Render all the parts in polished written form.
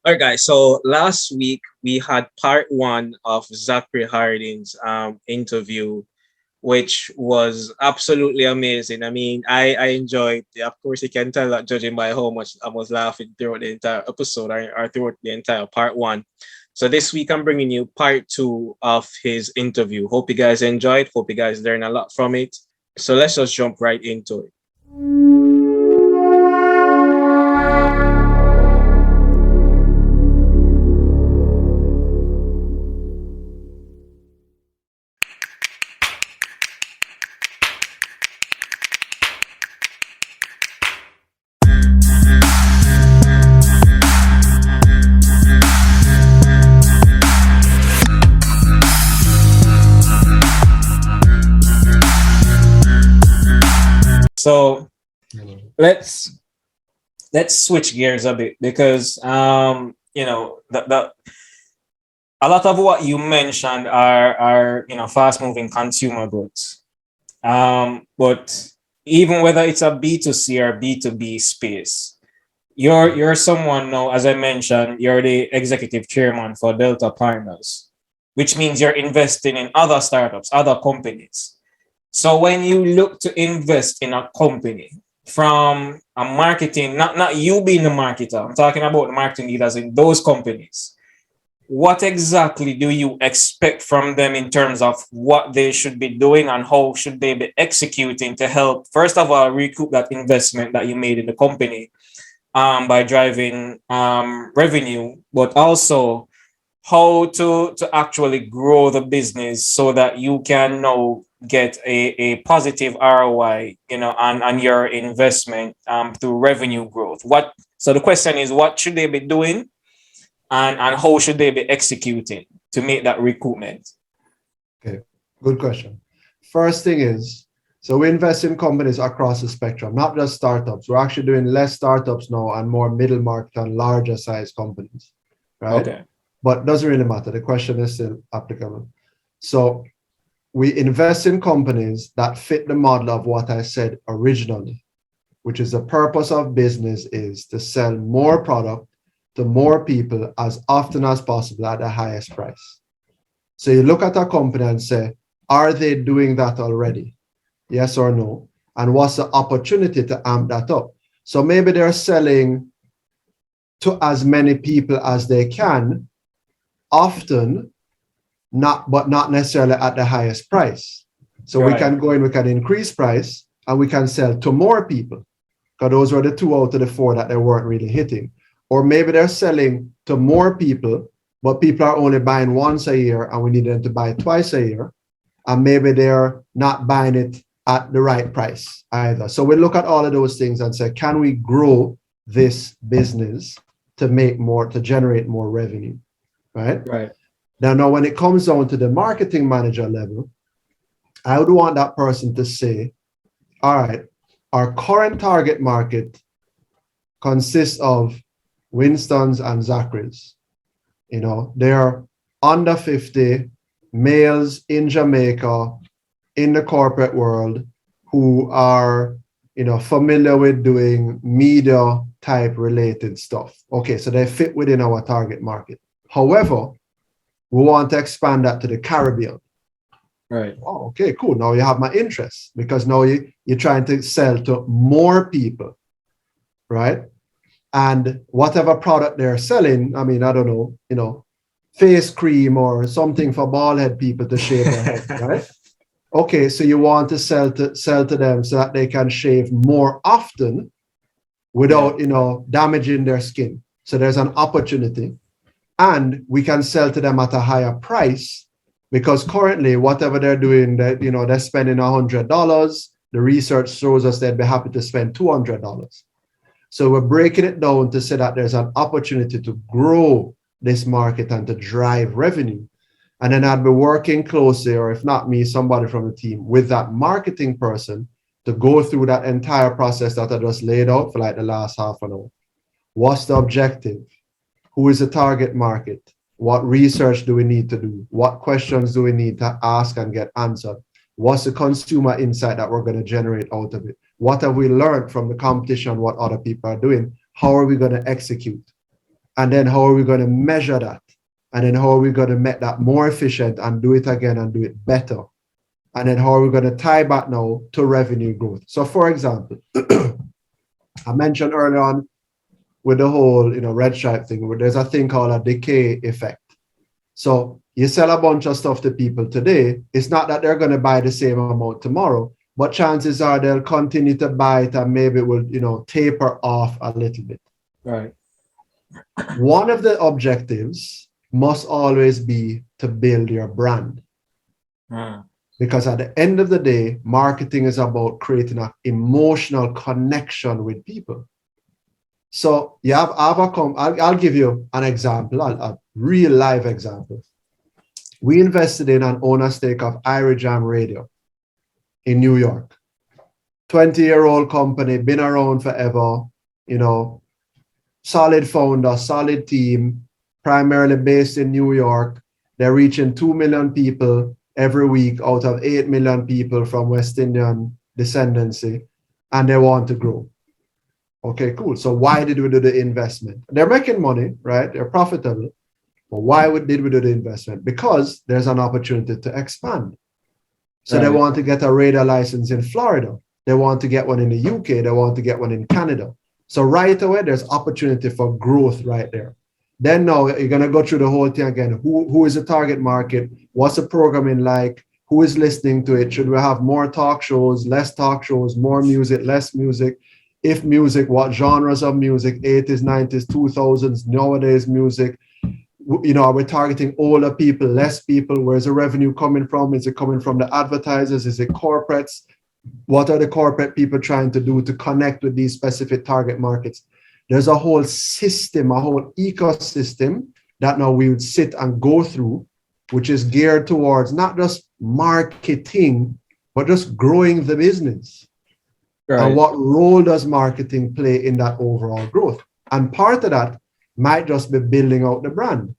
All right, guys. So last week we had part one of Zachary Harding's interview, which was absolutely amazing. I mean, I enjoyed it. Of course, you can tell that judging by how much I was laughing throughout the entire episode or throughout the entire part one. So this week I'm bringing you part two of his interview. Hope you guys enjoyed. Hope you guys learned a lot from it. So let's just jump right into it. So let's let's switch gears a bit because the a lot of what you mentioned are fast moving consumer goods. But even whether it's a B2C or B2B space, you're someone now, as I mentioned, you're the executive chairman for Delta Partners, which means you're investing in other startups, other companies. So when you look to invest in a company from a marketing, not you being the marketer, I'm talking about the marketing leaders in those companies. What exactly do you expect from them in terms of what they should be doing and how should they be executing to help, first of all, recoup that investment that you made in the company by driving revenue, but also how to actually grow the business so that you can now get a positive ROI, on your investment through revenue growth. So the question is, what should they be doing and how should they be executing to make that recoupment? Okay, good question. First thing is, so we invest in companies across the spectrum, not just startups. We're actually doing less startups now and more middle market and larger size companies, right? Okay. But it doesn't really matter. The question is still applicable. So we invest in companies that fit the model of what I said originally, which is the purpose of business is to sell more product to more people as often as possible at the highest price. So you look at a company and say, are they doing that already? Yes or no? And what's the opportunity to amp that up? So maybe they're selling to as many people as they can, often, but not necessarily at the highest price. So we can go in, we can increase price, and we can sell to more people, because those were the 2 out of the 4 that they weren't really hitting. Or maybe they're selling to more people, but people are only buying once a year, and we need them to buy twice a year. And maybe they're not buying it at the right price either. So we look at all of those things and say, can we grow this business to make more, to generate more revenue, right? Right. Now, when it comes down to the marketing manager level, I would want that person to say, all right, our current target market consists of Winstons and Zacharys. They're under 50 males in Jamaica, in the corporate world, who are, familiar with doing media type related stuff. Okay, so they fit within our target market. However, we want to expand that to the Caribbean. Right. Oh, okay, cool. Now you have my interest, because now you're trying to sell to more people, right? And whatever product they're selling, I mean, I don't know, face cream or something for bald head people to shave their head, right? Okay, so you want to sell to them so that they can shave more often without, damaging their skin. So there's an opportunity. And we can sell to them at a higher price, because currently whatever they're doing, they're spending $100. The research shows us they'd be happy to spend $200. So we're breaking it down to say that there's an opportunity to grow this market and to drive revenue. And then I'd be working closely, or if not me, somebody from the team, with that marketing person to go through that entire process that I just laid out for like the last half an hour. What's the objective? Who is the target market? What research do we need to do? What questions do we need to ask and get answered? What's the consumer insight that we're going to generate out of it? What have we learned from the competition, what other people are doing? How are we going to execute? And then how are we going to measure that? And then how are we going to make that more efficient and do it again and do it better? And then how are we going to tie back now to revenue growth? So for example, I mentioned earlier on with the whole, red stripe thing, where there's a thing called a decay effect. So you sell a bunch of stuff to people today. It's not that they're going to buy the same amount tomorrow, but chances are they'll continue to buy it and maybe it will, taper off a little bit. Right. One of the objectives must always be to build your brand. Because at the end of the day, marketing is about creating an emotional connection with people. So you have I'll give you an example, a real live example. We invested in and own a stake of Jam Radio in New York. 20-year-old company, been around forever, solid founder, solid team, primarily based in New York. They're reaching 2 million people every week out of 8 million people from West Indian descendancy, and they want to grow. Okay, cool. So why did we do the investment? They're making money, right? They're profitable. But why did we do the investment? Because there's an opportunity to expand. So They want to get a radar license in Florida. They want to get one in the UK. They want to get one in Canada. So right away, there's opportunity for growth right there. Then now you're going to go through the whole thing again. Who is the target market? What's the programming like? Who is listening to it? Should we have more talk shows, less talk shows, more music, less music? If music, what genres of music? 80s, 90s, 2000s, nowadays music. Are we targeting older people, less people? Where's the revenue coming from? Is it coming from the advertisers? Is it corporates? What are the corporate people trying to do to connect with these specific target markets? There's a whole system, a whole ecosystem that now we would sit and go through, which is geared towards not just marketing, but just growing the business. Right. And what role does marketing play in that overall growth? And part of that might just be building out the brand.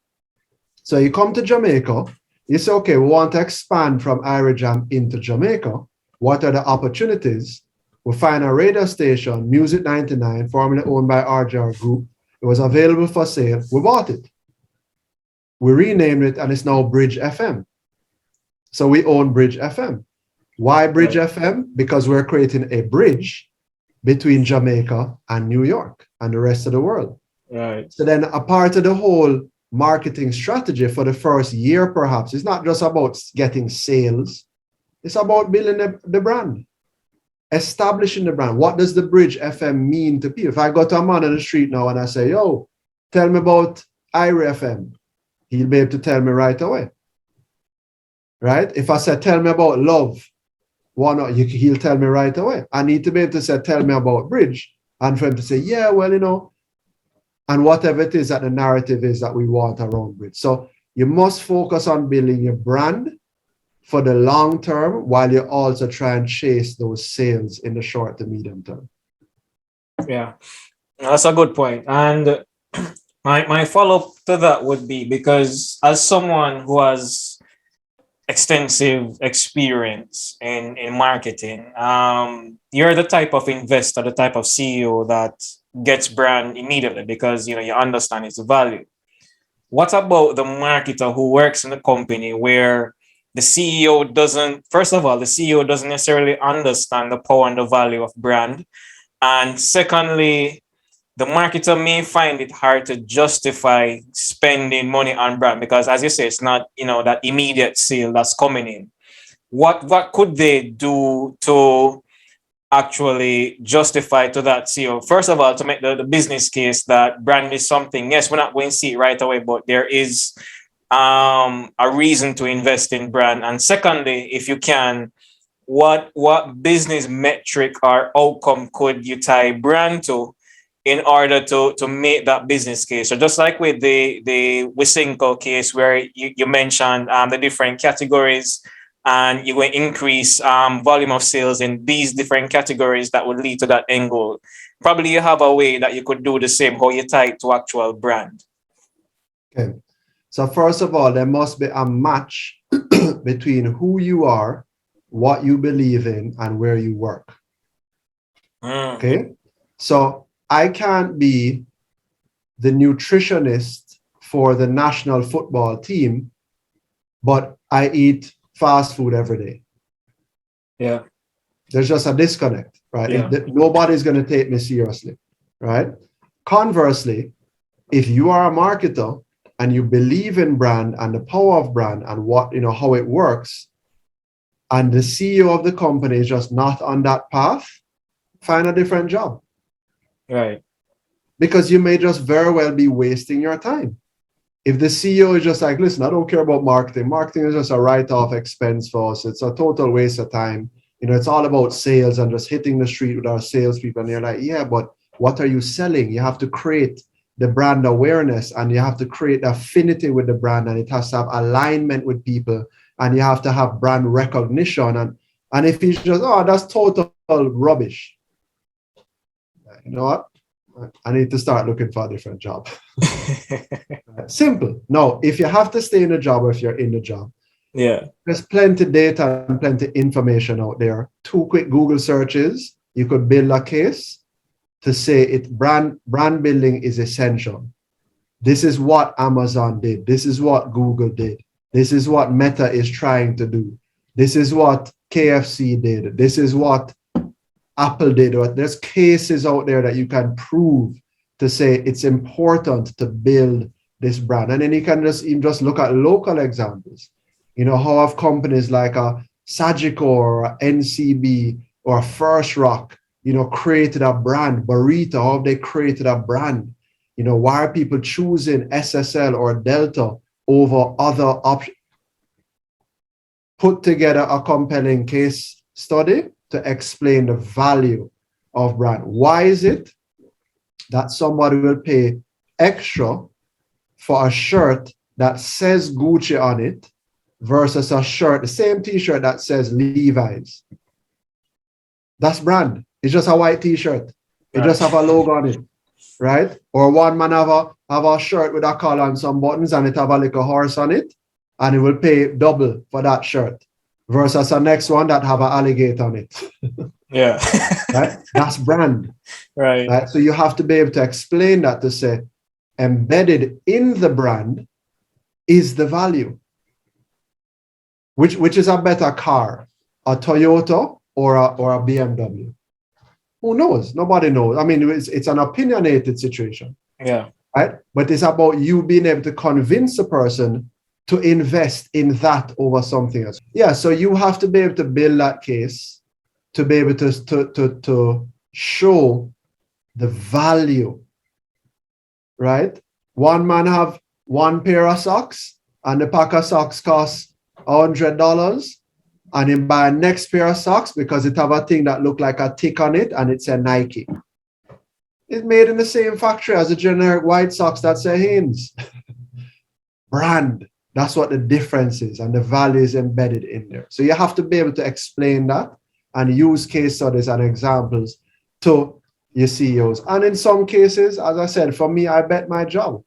So you come to Jamaica, you say, okay, we want to expand from Jam into Jamaica. What are the opportunities? We find a radio station, Music 99, formerly owned by RJR Group. It was available for sale. We bought it. We renamed it, and it's now Bridge FM. So we own Bridge FM. Why Bridge FM? Because we're creating a bridge between Jamaica and New York and the rest of the world. Right. So then a part of the whole marketing strategy for the first year, perhaps, it's not just about getting sales. It's about building the brand, establishing the brand. What does the Bridge FM mean to people? If I go to a man on the street now and I say, yo, tell me about Ira FM, he'll be able to tell me right away. Right? If I say, tell me about love, he'll tell me right away. I need to be able to say, tell me about Bridge. And for him to say, yeah, well, and whatever it is that the narrative is that we want around Bridge. So you must focus on building your brand for the long term while you also try and chase those sales in the short to medium term. Yeah, that's a good point. And my follow-up to that would be, because as someone who has extensive experience in marketing, you're the type of investor, the type of CEO that gets brand immediately because you understand its value. What about the marketer who works in the company where the CEO doesn't necessarily understand the power and the value of brand, and secondly, the marketer may find it hard to justify spending money on brand because, as you say, it's not that immediate sale that's coming in. What could they do to actually justify to that CEO? First of all, to make the business case that brand is something, yes, we're not going to see it right away, but there is a reason to invest in brand. And secondly, if you can, what business metric or outcome could you tie brand to in order to make that business case? So just like with the Wisinko case where you mentioned the different categories, and you will increase volume of sales in these different categories that would lead to that end goal. Probably you have a way that you could do the same, how you tie it to actual brand. Okay. So first of all, there must be a match between who you are, what you believe in, and where you work. Okay. So I can't be the nutritionist for the national football team, but I eat fast food every day. Yeah. There's just a disconnect, right? Yeah. Nobody's going to take me seriously, right? Conversely, if you are a marketer and you believe in brand and the power of brand and what, how it works, and the CEO of the company is just not on that path, find a different job. Right. Because you may just very well be wasting your time. If the CEO is just like, listen, I don't care about marketing. Marketing is just a write-off expense for us. It's a total waste of time. It's all about sales and just hitting the street with our salespeople. And you're like, yeah, but what are you selling? You have to create the brand awareness and you have to create affinity with the brand, and it has to have alignment with people, and you have to have brand recognition. And if he's just, oh, that's total rubbish. You know what? I need to start looking for a different job. Simple. No, if you have to stay in a job or if you're in the job, yeah, there's plenty of data and plenty of information out there. 2 quick Google searches, you could build a case to say brand building is essential. This is what Amazon did. This is what Google did. This is what Meta is trying to do. This is what KFC did. This is what Apple did. There's cases out there that you can prove to say it's important to build this brand. And then you can just look at local examples. How have companies like a Sagicor or NCB or First Rock, created a brand, Burrito, how have they created a brand? Why are people choosing SSL or Delta over other options? Put together a compelling case study to explain the value of brand. Why is it that somebody will pay extra for a shirt that says Gucci on it versus a shirt, the same t-shirt that says Levi's? That's brand. It's just a white t-shirt. It just have a logo on it, right? Or one man have a shirt with a collar and some buttons and it have a little horse on it, and it will pay double for that shirt versus the next one that have an alligator on it. Yeah. Right? That's brand. Right. So you have to be able to explain that, to say embedded in the brand is the value. Which is a better car, a Toyota or a BMW? Who knows? Nobody knows. I mean, it's an opinionated situation. Yeah. Right? But it's about you being able to convince a person to invest in that over something else. Yeah, so you have to be able to build that case to be able to show the value, right? One man have one pair of socks and the pack of socks costs $100, and him buy next pair of socks because it have a thing that look like a tick on it and it's a Nike. It's made in the same factory as a generic white socks that say Hanes. Brand. That's what the difference is, and the value is embedded in there. So you have to be able to explain that and use case studies and examples to your CEOs. And in some cases, as I said, for me, I bet my job.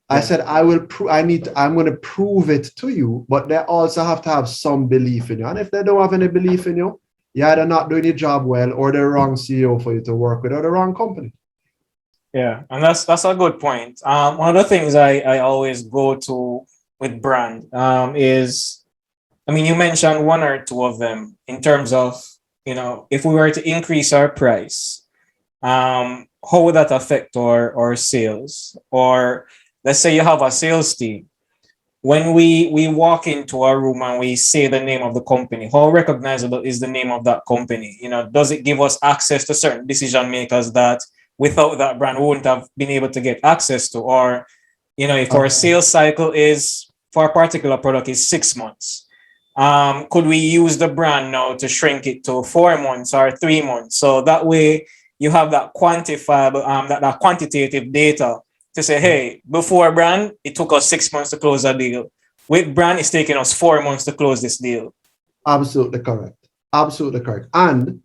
I said, I'm going to prove it to you, but they also have to have some belief in you. And if they don't have any belief in you, you're either not doing your job well, or the wrong CEO for you to work with, or the wrong company. Yeah, and that's a good point. One of the things I always go to with brand is, I mean, you mentioned one or two of them in terms of, if we were to increase our price, how would that affect our sales? Or let's say you have a sales team. When we walk into a room and we say the name of the company, how recognizable is the name of that company? Does it give us access to certain decision makers that without that brand we wouldn't have been able to get access to? Or, if our sales cycle is for a particular product is 6 months, could we use the brand now to shrink it to 4 months or 3 months? So that way you have that quantifiable, that quantitative data to say, hey, before brand, it took us 6 months to close a deal. With brand, it's taking us 4 months to close this deal. Absolutely correct. Absolutely correct. And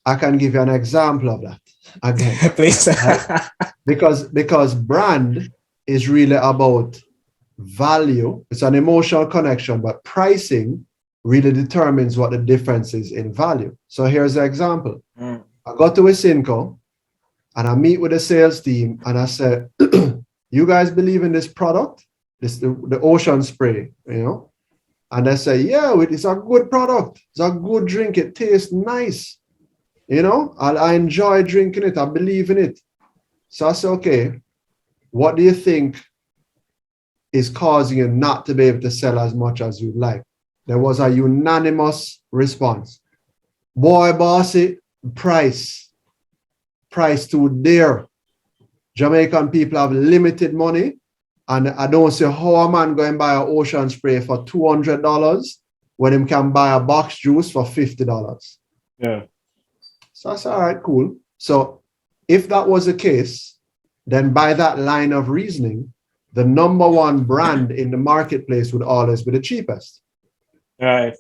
I can give you an example of that again. Please. Right? Because brand is really about value. It's an emotional connection, but pricing really determines what the difference is in value. So here's the example. I go to Wisynco and I meet with the sales team and I said, you guys believe in this product, the ocean spray, And they say, yeah, it's a good product. It's a good drink. It tastes nice. I enjoy drinking it. I believe in it. So I say, okay, what do you think is causing you not to be able to sell as much as you'd like? There was a unanimous response. Boy, bossy, price too dear. Jamaican people have limited money, and I don't see how a man going buy an ocean spray for $200 when him can buy a box juice for $50. Yeah. So I said, all right, cool. So if that was the case, then by that line of reasoning, the number one brand in the marketplace would always be the cheapest. Right.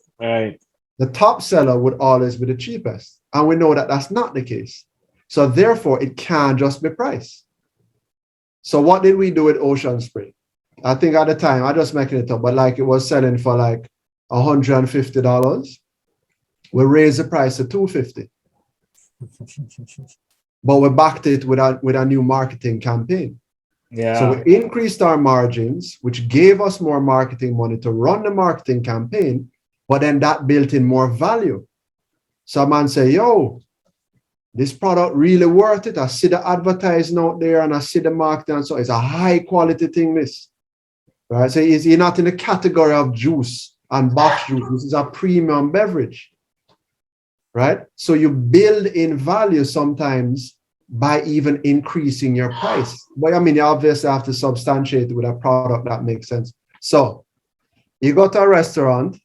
The top seller would always be the cheapest. And we know that that's not the case. So therefore, it can't just be price. So what did we do with Ocean Spray? I think at the time, I'm just making it up, but like it was selling for like $150. We raised the price to $250. But we backed it with a new marketing campaign. Yeah. So we increased our margins, which gave us more marketing money to run the marketing campaign, but then that built in more value. So a man say, yo, this product really worth it. I see the advertising out there and I see the marketing. And so it's a high quality thing, this. Right? So you're not in the category of juice and box juice. This is a premium beverage. Right? So you build in value sometimes by even increasing your price. But I mean, you obviously have to substantiate it with a product that makes sense. So you go to a restaurant,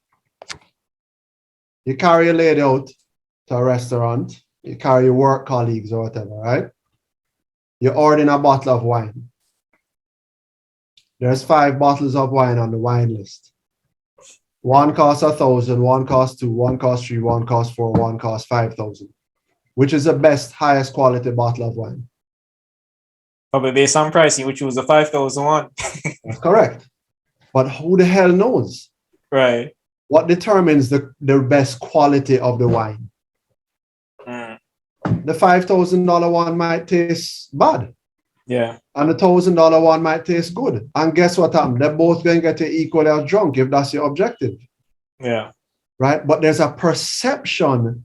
you carry a lady out to a restaurant, you carry your work colleagues or whatever, right? You're ordering a bottle of wine. There's 5 bottles of wine on the wine list. One costs 1,000, one costs 2, one costs 3, one costs 4, one costs 5,000. Which is the best, highest quality bottle of wine? Probably based on pricing, we choose the 5,000 one. That's correct. But who the hell knows? Right. What determines the best quality of the wine? The $5,000 one might taste bad. Yeah. And the $1,000 one might taste good. And guess what? They're both going to get you equally as drunk if that's your objective. Yeah. Right? But there's a perception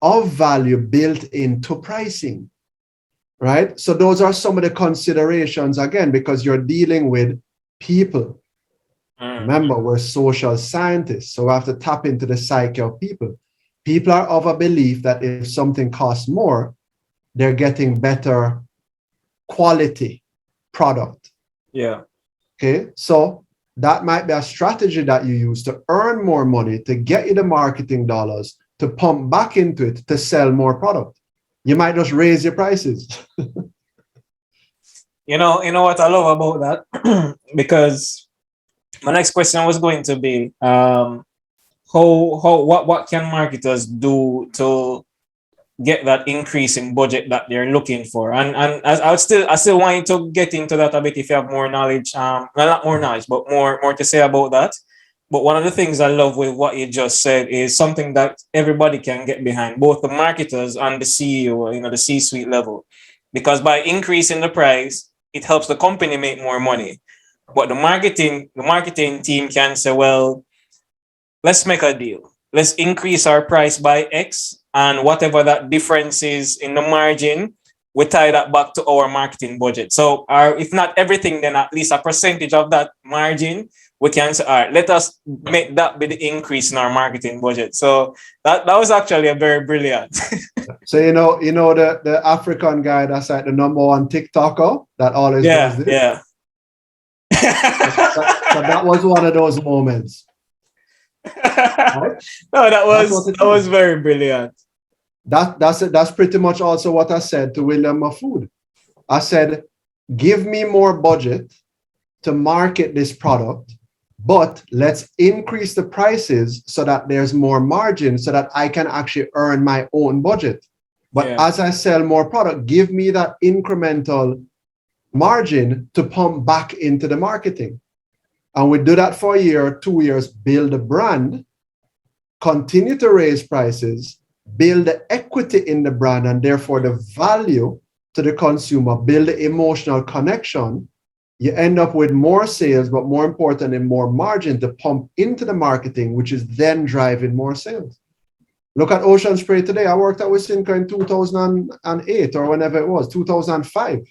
of value built into pricing. Right? So those are some of the considerations, again, because you're dealing with people. Remember, we're social scientists, so we have to tap into the psyche of people. People are of a belief that if something costs more, they're getting better quality product. Yeah. Okay, so that might be a strategy that you use to earn more money, to get you the marketing dollars, to pump back into it, to sell more product. You might just raise your prices. You know what I love about that? Because my next question was going to be, what can marketers do to get that increase in budget that they're looking for? And I still want you to get into that a bit if you have more knowledge. Not more knowledge, but more to say about that. But one of the things I love with what you just said is something that everybody can get behind, both the marketers and the CEO, the C-suite level, because by increasing the price, it helps the company make more money. But the marketing team can say, well, let's make a deal. Let's increase our price by X, and whatever that difference is in the margin, we tie that back to our marketing budget. So if not everything, then at least a percentage of that margin, we can say, all right, let us make that be the increase in our marketing budget. So that was actually a very brilliant. So the African guy that's like the number one TikToker that always does this. Yeah. So that was one of those moments. Right? No, that was very brilliant. That's pretty much also what I said to William Mahfood. I said, give me more budget to market this product, but let's increase the prices so that there's more margin so that I can actually earn my own budget. But as I sell more product, give me that incremental margin to pump back into the marketing. And we do that for a year, 2 years, build a brand, continue to raise prices, build the equity in the brand, and therefore the value to the consumer, build the emotional connection. you end up with more sales, but more important and more margin to pump into the marketing, which is then driving more sales. Look at Ocean Spray today. I worked at Wisconsin in 2008 or whenever it was, 2005,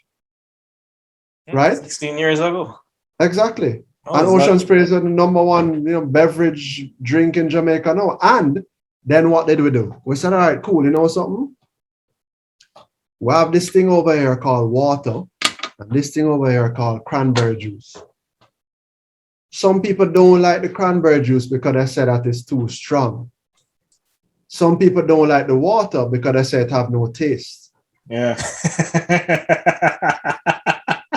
right? 16 years ago. Exactly. Oh, And is Ocean that- Spray is the number one, beverage drink in Jamaica now. And then what did we do? We said, all right, cool. You know something? We have this thing over here called water, and this thing over here called cranberry juice. Some people don't like the cranberry juice because they say that it's too strong. Some people don't like the water because they say it have no taste. Yeah.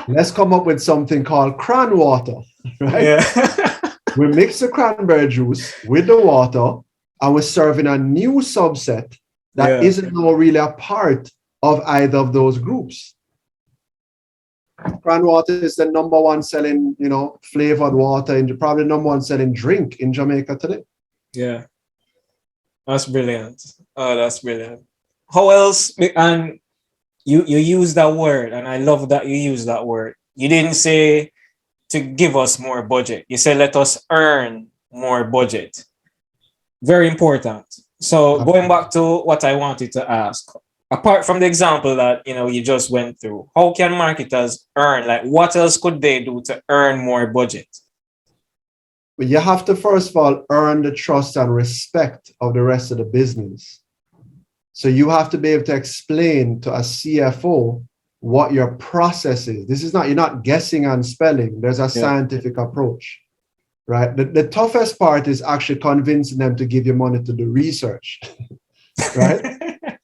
Let's come up with something called cran water, right? Yeah. We mix the cranberry juice with the water, and we're serving a new subset that Yeah. isn't now really a part of either of those groups. Cran water is the number one selling, flavored water, and probably number one selling drink in Jamaica today. Yeah. That's brilliant. Oh, that's brilliant. How else? And you use that word, and I love that you use that word. You didn't say to give us more budget. You said let us earn more budget. Very important. So going back to what I wanted to ask, apart from the example that you just went through, how can marketers earn? Like, what else could they do to earn more budget? But you have to, first of all, earn the trust and respect of the rest of the business. So you have to be able to explain to a CFO what your process is. This is not, you're not guessing and spelling. There's a scientific approach, right? The toughest part is actually convincing them to give you money to do research, right?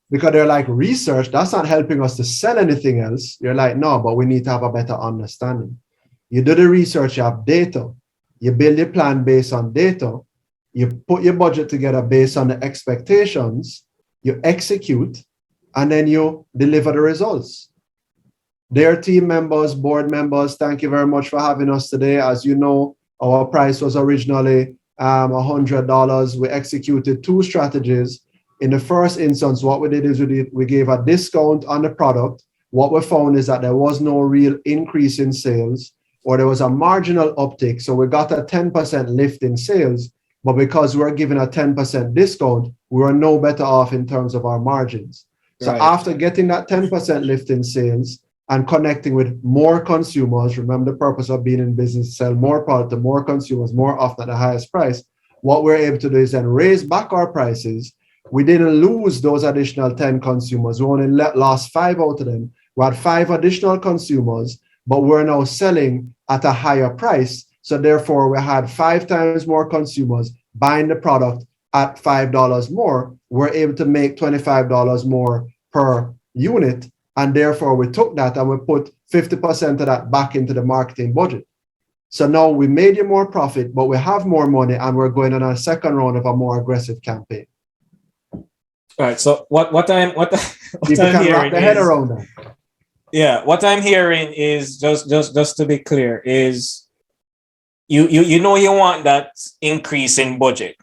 Because they're like, research, that's not helping us to sell anything else. You're like, no, but we need to have a better understanding. You do the research, you have data. You build your plan based on data. You put your budget together based on the expectations. You execute, and then you deliver the results. Dear team members, board members, thank you very much for having us today. As you know, our price was originally $100. We executed 2 strategies. In the first instance, what we did is we gave a discount on the product. What we found is that there was no real increase in sales, or there was a marginal uptick. So we got a 10% lift in sales, but because we're giving a 10% discount, we were no better off in terms of our margins. So after getting that 10% lift in sales and connecting with more consumers, remember the purpose of being in business, sell more product to more consumers, more often at the highest price. What we're able to do is then raise back our prices. We didn't lose those additional 10 consumers. We only lost 5 out of them. We had 5 additional consumers, but we're now selling at a higher price. So therefore, we had 5 times more consumers buying the product at $5 more. We're able to make $25 more per unit. And therefore, we took that and we put 50% of that back into the marketing budget. So now we made you more profit, but we have more money, and we're going on a second round of a more aggressive campaign. All right. So what I'm People can wrap their head around that. Yeah, what I'm hearing is just to be clear is you want that increase in budget,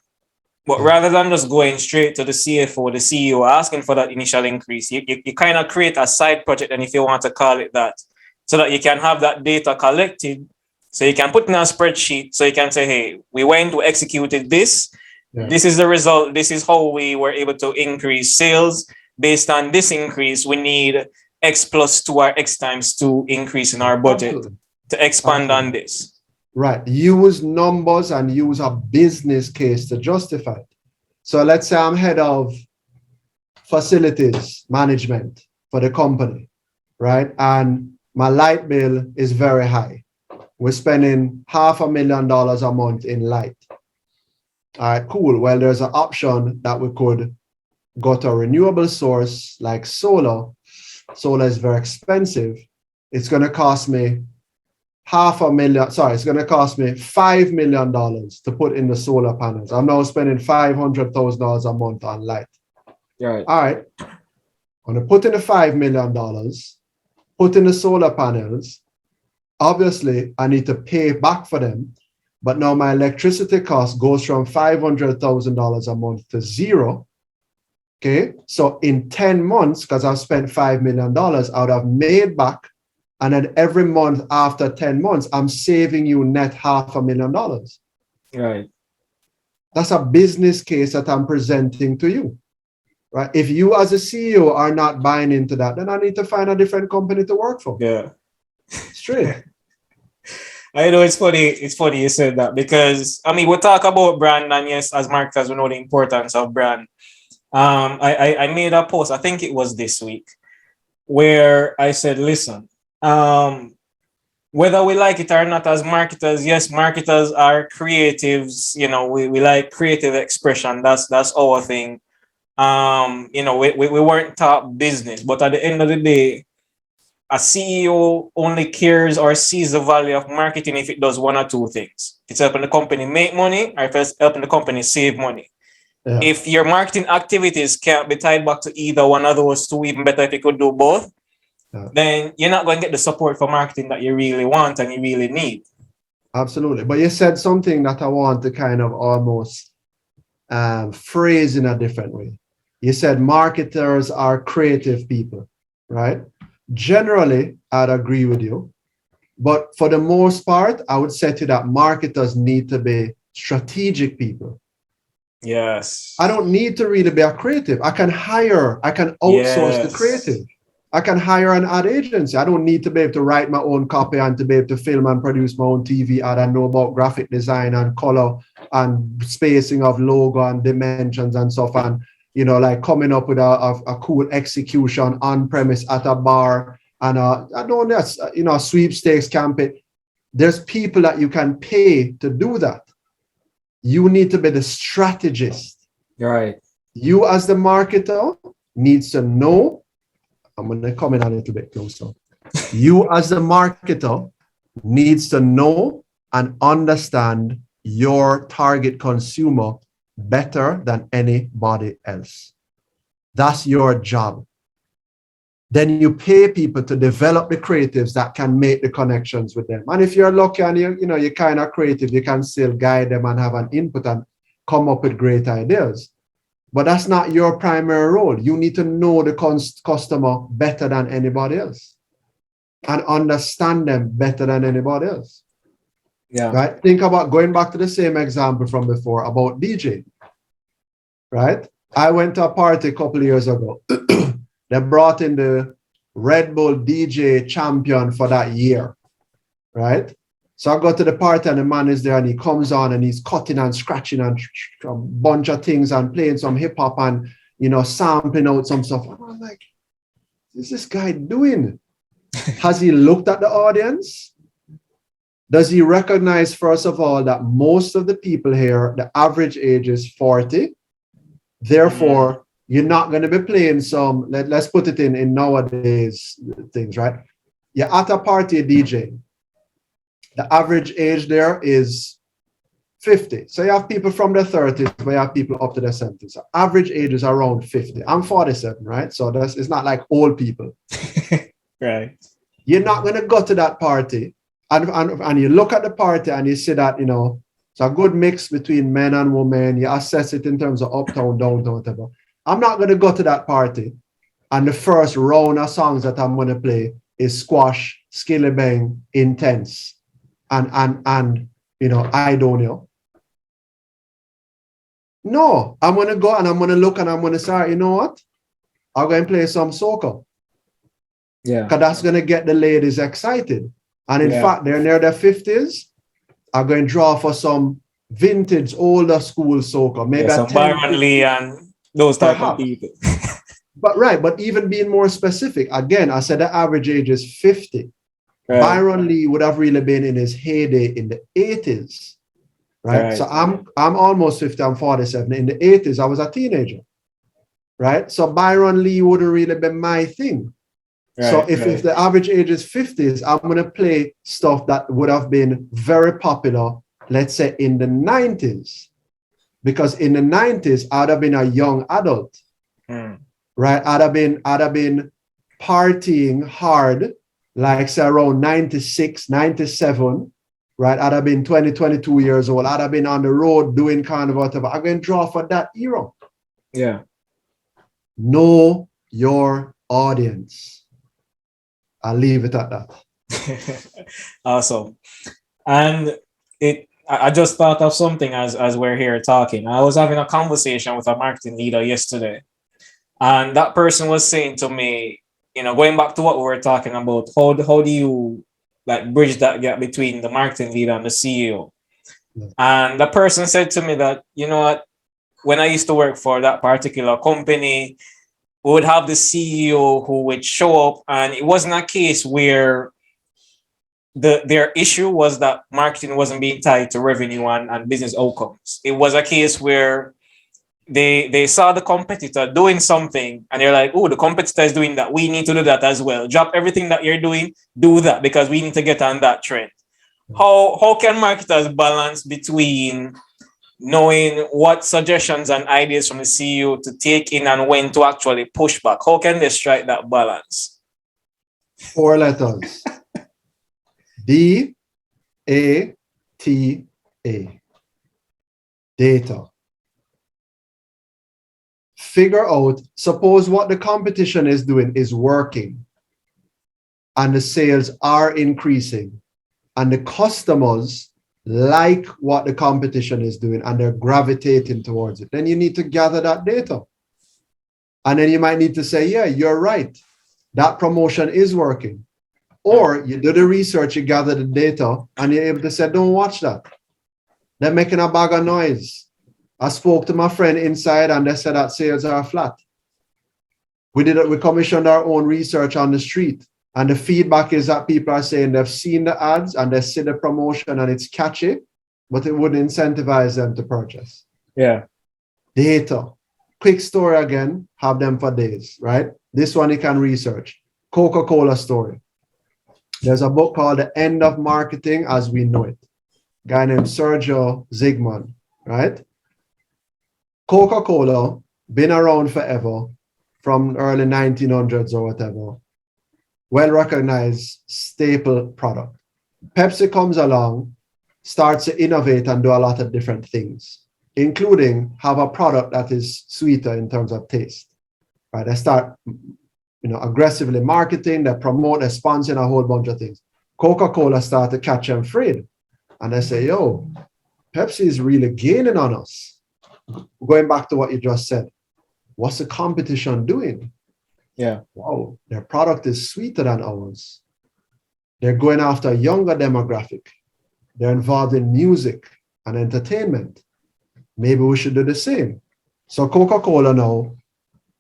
but rather than just going straight to the CFO, the CEO, asking for that initial increase, you kind of create a side project, and if you want to call it that, so that you can have that data collected, so you can put in a spreadsheet, so you can say, hey, we executed this. Yeah. This is the result. This is how we were able to increase sales. Based on this increase, we need X plus 2 or X times 2 increase in our budget to expand on this. Right. Use numbers and use a business case to justify it. So let's say I'm head of facilities management for the company, right? And my light bill is very high. We're spending $500,000 a month in light. All right, cool. Well, there's an option that we could go to a renewable source like solar. Solar is very expensive. It's going to cost me it's going to cost me $5 million to put in the solar panels. I'm now spending $500,000 a month on light. Right. All right. I'm going to put in the $5 million, put in the solar panels. Obviously, I need to pay back for them. But now my electricity cost goes from $500,000 a month to zero. Okay. So in 10 months, because I've spent $5 million, I would have made back And then every month after 10 months, I'm saving you net $500,000. Right. That's a business case that I'm presenting to you. Right? If you as a CEO are not buying into that, then I need to find a different company to work for. Yeah. Straight. I know it's funny. It's funny you said that because I mean we talk about brand, and yes, as marketers we know the importance of brand. I made a post. I think it was this week where I said, listen, whether we like it or not as marketers, yes, marketers are creatives. You know, we like creative expression. That's our thing. You know, we weren't taught business, but at the end of the day, a CEO only cares or sees the value of marketing if it does one or two things. It's helping the company make money or if it's helping the company save money. Yeah. If your marketing activities can't be tied back to either one of those two, even better if you could do both, then you're not going to get the support for marketing that you really want and you really need. Absolutely. But you said something that I want to kind of almost phrase in a different way. You said marketers are creative people, right? Generally, I'd agree with you. But for the most part, I would say to that marketers need to be strategic people. Yes. I don't need to really be a creative. I can outsource the creative. I can hire an ad agency. I don't need to be able to write my own copy and to be able to film and produce my own TV ad and know about graphic design and color and spacing of logo and dimensions and stuff. And, you know, like coming up with a cool execution on premise at a bar and a sweepstakes campaign. There's people that you can pay to do that. You need to be the strategist. Right. You as the marketer needs to know. I'm going to come in a little bit closer. You as the marketer needs to know and understand your target consumer better than anybody else. That's your job. Then you pay people to develop the creatives that can make the connections with them. And if you're lucky and you're kind of creative, you can still guide them and have an input and come up with great ideas. But that's not your primary role. You need to know the customer better than anybody else and understand them better than anybody else. Yeah. Right? Think about going back to the same example from before about DJ. Right? I went to a party a couple of years ago. They brought in the Red Bull DJ champion for that year. Right? So I go to the party and the man is there and he comes on and he's cutting and scratching and a bunch of things and playing some hip hop and, sampling out some stuff. And I'm like, what is this guy doing? Has he looked at the audience? Does he recognize, first of all, that most of the people here, the average age is 40. Therefore, you're not going to be playing some, let's put it in nowadays things, right? You're at a party DJ. The average age there is 50. So you have people from the 30s, but you have people up to the 70s. So average age is around 50. I'm 47, right? So it's not like old people. Right. You're not going to go to that party and you look at the party and you see that, it's a good mix between men and women. You assess it in terms of uptown, downtown, whatever. I'm not going to go to that party and the first round of songs that I'm going to play is Squash, Skilly Bang, Intense. And I don't know. No, I'm going to go and I'm going to look and I'm going to say, you know what? I'm going to play some soca. Yeah. Because that's going to get the ladies excited. And in fact, they're near their 50s. I'm going to draw for some vintage, older school soca. Maybe some Byron Lee and those type of people. But even being more specific, again, I said the average age is 50. Right. Byron Lee would have really been in his heyday in the 80s, right? So I'm almost 50, I'm 47. In the 80s, I was a teenager, right? So Byron Lee would have really been my thing. Right, so if the average age is 50s, I'm going to play stuff that would have been very popular, let's say in the 90s. Because in the 90s, I'd have been a young adult, right? I'd have been partying hard, like say around 96, 97, right? I'd have been 20, 22 years old. I'd have been on the road doing kind of whatever. I'm going to draw for that era. Yeah. Know your audience. I'll leave it at that. Awesome. And I just thought of something as we're here talking. I was having a conversation with a marketing leader yesterday, and that person was saying to me, going back to what we were talking about, how do you like bridge that gap between the marketing leader and the CEO? Yeah. And the person said to me that, what, when I used to work for that particular company, we would have the CEO who would show up, and it wasn't a case where their issue was that marketing wasn't being tied to revenue and business outcomes. It was a case where they saw the competitor doing something and they're like, oh, the competitor is doing that. We need to do that as well. Drop everything that you're doing, do that because we need to get on that trend. How can marketers balance between knowing what suggestions and ideas from the CEO to take in and when to actually push back? How can they strike that balance? 4 letters. DATA. Data. Figure out, suppose what the competition is doing is working and the sales are increasing and the customers like what the competition is doing and they're gravitating towards it. Then you need to gather that data. And then you might need to say, yeah, you're right. That promotion is working. Or you do the research, you gather the data, and you're able to say, don't watch that. They're making a bag of noise. I spoke to my friend inside and they said that sales are flat. We commissioned our own research on the street. And the feedback is that people are saying they've seen the ads and they see the promotion and it's catchy, but it wouldn't incentivize them to purchase. Yeah. Data. Quick story again, have them for days, right? This one you can research. Coca-Cola story. There's a book called The End of Marketing as We Know It. A guy named Sergio Zigman, right? Coca-Cola, been around forever, from early 1900s or whatever. Well-recognized staple product. Pepsi comes along, starts to innovate and do a lot of different things, including have a product that is sweeter in terms of taste. Right? They start aggressively marketing, they promote, they sponsor a whole bunch of things. Coca-Cola start to catch them afraid. And they say, yo, Pepsi is really gaining on us. Going back to what you just said, what's the competition doing? Yeah. Wow, their product is sweeter than ours. They're going after a younger demographic. They're involved in music and entertainment. Maybe we should do the same. So Coca-Cola now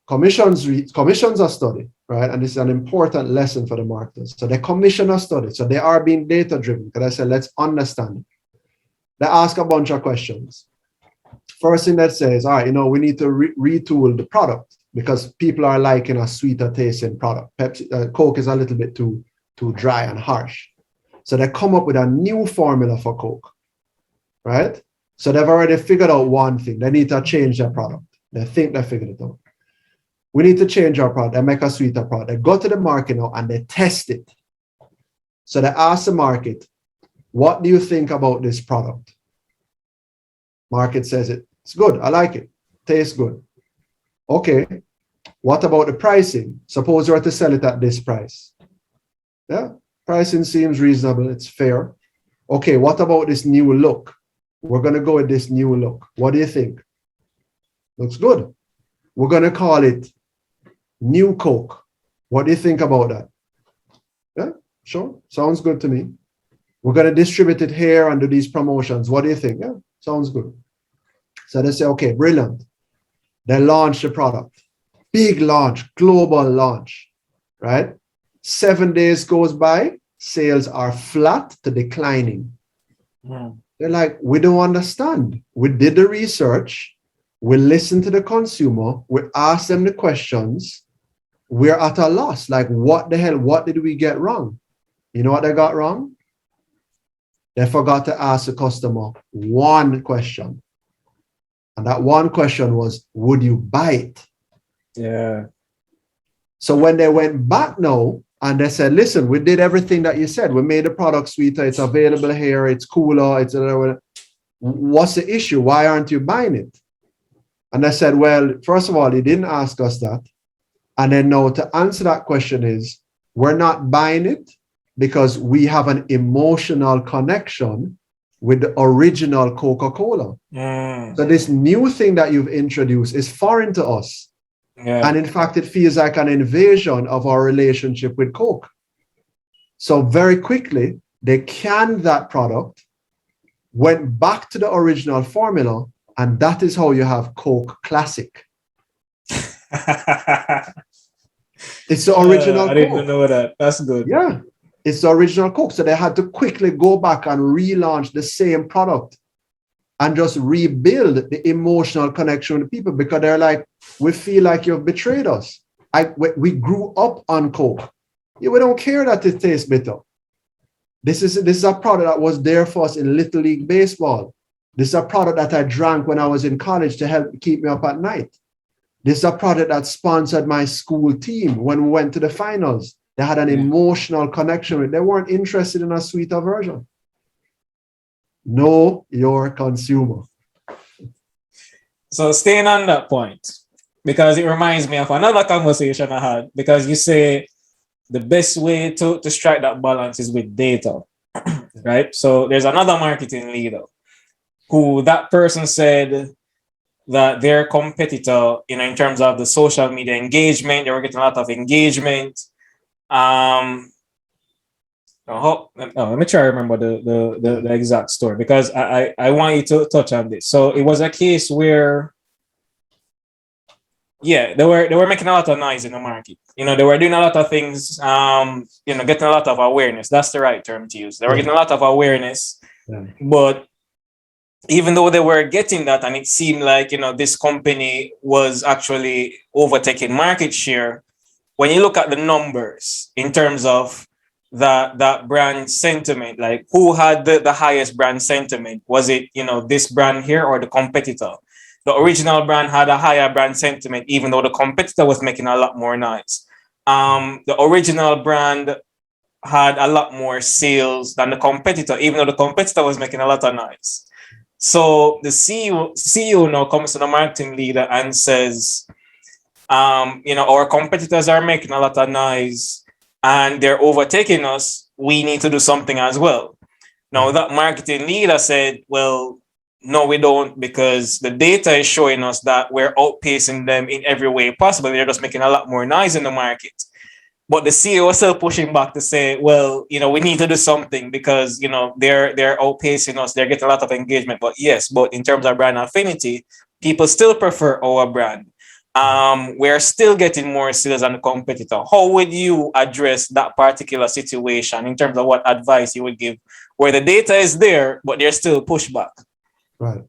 commissions a study, right? And this is an important lesson for the marketers. So they commission a study. So they are being data-driven. Because I said, let's understand. They ask a bunch of questions. First thing that says, all right, we need to retool the product because people are liking a sweeter tasting product. Coke is a little bit too dry and harsh. So they come up with a new formula for Coke, right? So they've already figured out one thing. They need to change their product. They think they figured it out. We need to change our product. They make a sweeter product. They go to the market now and they test it. So they ask the market, what do you think about this product? Market says it's good. I like it. Tastes good. Okay. What about the pricing? Suppose you were to sell it at this price. Yeah. Pricing seems reasonable. It's fair. Okay. What about this new look? We're going to go with this new look. What do you think? Looks good. We're going to call it New Coke. What do you think about that? Yeah, sure. Sounds good to me. We're going to distribute it here and do these promotions. What do you think? Yeah, sounds good. So they say, okay, brilliant. They launch the product. Big launch, global launch, right? 7 days goes by, sales are flat to declining. They're like, we don't understand. We did the research. We listened to the consumer. We asked them the questions. We're at a loss. Like, what the hell? What did we get wrong? You know what they got wrong? They forgot to ask the customer one question. And that one question was, would you buy it? Yeah. So when they went back now and they said, listen, we did everything that you said. We made the product sweeter. It's available here. It's cooler. What's the issue? Why aren't you buying it? And I said, well, first of all, he didn't ask us that. And then now to answer that question is, we're not buying it. We're not buying it because we don't understand. We did the research. We listened to the consumer. We asked them the questions. We're at a loss. Like, what the hell? What did we get wrong? You know what they got wrong? They forgot to ask the customer one question. And that one question was, would you buy it? So when they went back now and they said, listen, we did everything that you said. We made the product sweeter. It's available here. It's cooler. It's what's the issue? Why aren't you buying it? because we have an emotional connection with the original Coca-Cola. So this new thing that you've introduced is foreign to us. Yeah. And in fact, it feels like an invasion of our relationship with Coke. So very quickly, they canned that product, went back to the original formula, and that is how you have Coke Classic. It's the original I didn't Coke. know that. That's good. Yeah, it's the original Coke. So they had to quickly go back and relaunch the same product and just rebuild the emotional connection with people, because they're like, we feel like you've betrayed us. We grew up on Coke. Yeah, we don't care that it tastes bitter. This is a product that was there for us in Little League Baseball. This is a product that I drank when I was in college to help keep me up at night. This is a product that sponsored my school team when we went to the finals. They had an emotional connection with it. They weren't interested in a sweeter version. Know your consumer. So staying on that point, because it reminds me of another conversation I had, because you say the best way to strike that balance is with data, right? So there's another marketing leader who that person said that their competitor, in terms of the social media engagement, they were getting a lot of engagement. Let me try to remember the exact story, because I want you to touch on this. So it was a case where, they were making a lot of noise in the market. They were doing a lot of things, getting a lot of awareness. That's the right term to use. They were getting a lot of awareness, but even though they were getting that, and it seemed like, this company was actually overtaking market share, when you look at the numbers in terms of that brand sentiment, like who had the highest brand sentiment? Was it, this brand here or the competitor? The original brand had a higher brand sentiment, even though the competitor was making a lot more noise. The original brand had a lot more sales than the competitor, even though the competitor was making a lot of noise. So the CEO now comes to the marketing leader and says, our competitors are making a lot of noise and they're overtaking us. We need to do something as well. Now, that marketing leader said, well, no, we don't, because the data is showing us that we're outpacing them in every way possible. They're just making a lot more noise in the market. But the CEO is still pushing back to say, well, we need to do something because, they're outpacing us. They're getting a lot of engagement. But in terms of brand affinity, people still prefer our brand. We're still getting more sales than the competitor. How would you address that particular situation in terms of what advice you would give, where the data is there, but there's still pushback? Right.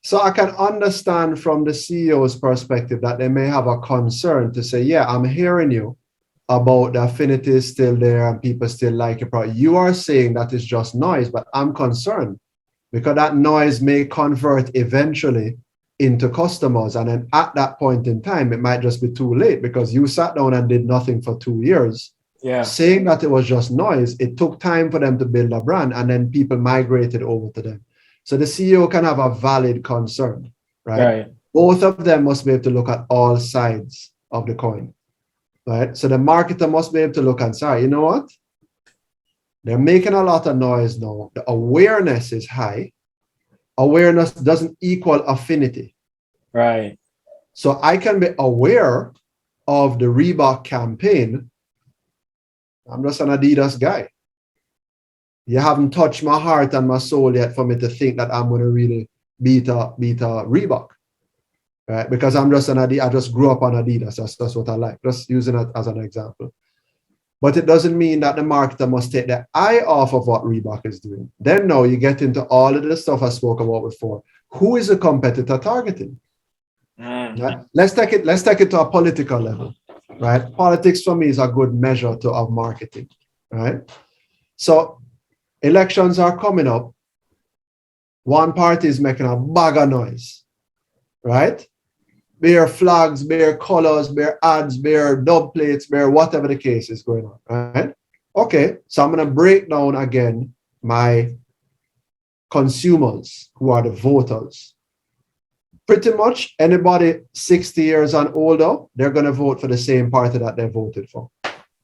So I can understand from the CEO's perspective that they may have a concern to say, yeah, I'm hearing you about the affinity is still there and people still like your product. You are saying that it's just noise, but I'm concerned because that noise may convert eventually into customers. And then at that point in time, it might just be too late because you sat down and did nothing for 2 years. Yeah. Saying that it was just noise, it took time for them to build a brand and then people migrated over to them. So the CEO can have a valid concern, right? Both of them must be able to look at all sides of the coin. Right. So the marketer must be able to look and say, you know what? They're making a lot of noise now. The awareness is high. Awareness doesn't equal affinity. Right. So I can be aware of the Reebok campaign. I'm just an Adidas guy. You haven't touched my heart and my soul yet for me to think that I'm going to really beat a Reebok. Right, because I'm just I just grew up on Adidas. That's what I like. Just using it as an example. But it doesn't mean that the marketer must take their eye off of what Reebok is doing. Then now you get into all of the stuff I spoke about before. Who is the competitor targeting? Right? Let's take it to a political level. Right? Politics for me is a good measure of marketing. Right? So elections are coming up. One party is making a bag of noise. Right? Bare flags, bare colors, bare ads, bare dub plates, bare whatever the case is going on, right? Okay, so I'm going to break down again my consumers who are the voters. Pretty much anybody 60 years and older, they're going to vote for the same party that they voted for.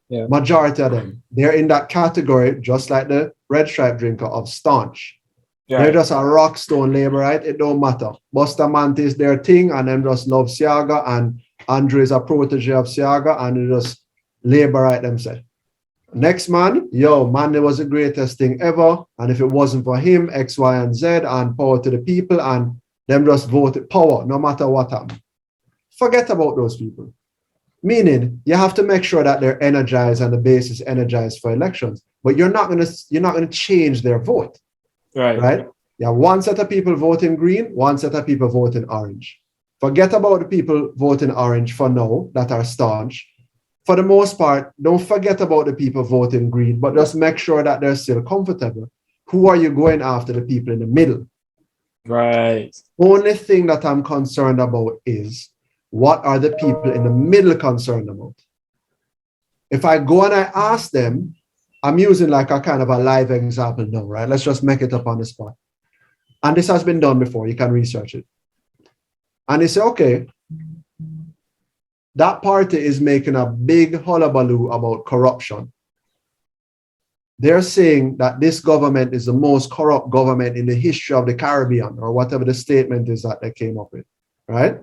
Yeah. Majority of them, they're in that category, just like the red stripe drinker, of staunch. Yeah. They're just a rock stone laborite. It don't matter. Bustamante is their thing, and them just love Siaga, and Andre is a protege of Siaga, and they just laborite themselves. Next man, Mande was the greatest thing ever. And if it wasn't for him, X, Y, and Z, and power to the people, and them just voted power, no matter what happened. Forget about those people. Meaning, you have to make sure that they're energized and the base is energized for elections. But you're not gonna change their vote. Right? Yeah, one set of people voting green, one set of people voting orange. Forget about the people voting orange for now that are staunch. For the most part, don't forget about the people voting green, but just make sure that they're still comfortable. Who are you going after? The people in the middle. Right. Only thing that I'm concerned about is what are the people in the middle concerned about? If I go and I ask them, I'm using like a kind of a live example now, right? Let's just make it up on the spot. And this has been done before. You can research it. And they say, okay, that party is making a big hullabaloo about corruption. They're saying that this government is the most corrupt government in the history of the Caribbean, or whatever the statement is that they came up with, right?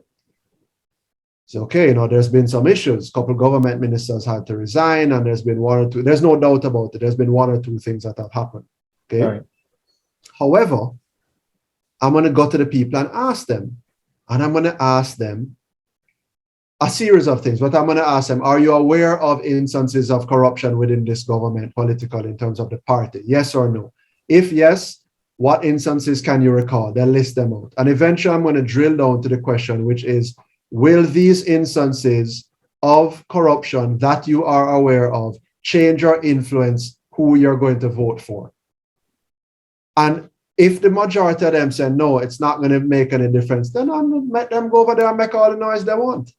So, okay, there's been some issues. A couple of government ministers had to resign, and there's been one or two. There's no doubt about it. There's been one or two things that have happened. Okay. Right. However, I'm going to go to the people and ask them. And I'm going to ask them a series of things. But I'm going to ask them, are you aware of instances of corruption within this government, political, in terms of the party? Yes or no? If yes, what instances can you recall? They'll list them out. And eventually, I'm going to drill down to the question, which is, will these instances of corruption that you are aware of change or influence who you're going to vote for? And if the majority of them say no, it's not going to make any difference, then I'm going to let them go over there and make all the noise they want.